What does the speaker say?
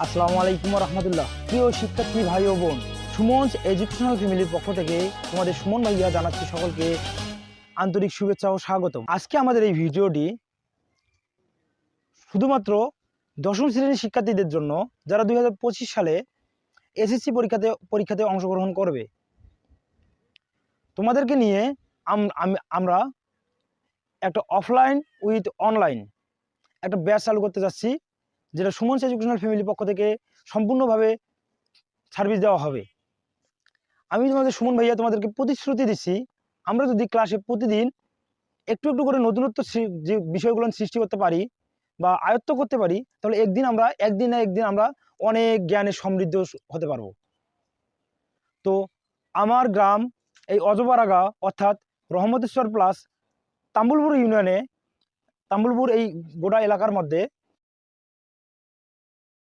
আসসালামু আলাইকুম রহমতুল্লাহ। প্রিয় শিক্ষার্থী ভাই ও বোন, সুমন এডুকেশনাল ফ্যামিলির পক্ষ থেকে তোমাদের সুমন ভাইয়া জানাচ্ছি সকলকে আন্তরিক শুভেচ্ছা ও স্বাগত। আজকে আমাদের এই ভিডিওটি শুধুমাত্র দশম শ্রেণীর শিক্ষার্থীদের জন্য, যারা 2025 সালে এসএসসি পরীক্ষাতে অংশগ্রহণ করবে। তোমাদেরকে নিয়ে আমরা একটা অফলাইন উইথ অনলাইন একটা ব্যাচ চালু করতে যাচ্ছি, যেটা সুমন এডুকেশনাল ফ্যামিলির পক্ষ থেকে সম্পূর্ণভাবে সার্ভিস দেওয়া হবে। আমি তোমাদের সুমন ভাইয়া তোমাদেরকে প্রতিশ্রুতি দিচ্ছি, আমরা যদি ক্লাসে প্রতিদিন একটু একটু করে নতুনত্ব যে বিষয়গুলো সৃষ্টি করতে পারি বা আয়ত্ত করতে পারি, তাহলে একদিন আমরা অনেক জ্ঞানে সমৃদ্ধ হতে পারবো। তো আমার গ্রাম এই অজপাড়াগা অর্থাৎ রহমতেশ্বর প্লাস তাম্বুলপুর ইউনিয়নে, তাম্বুলপুর এই গোটা এলাকার মধ্যে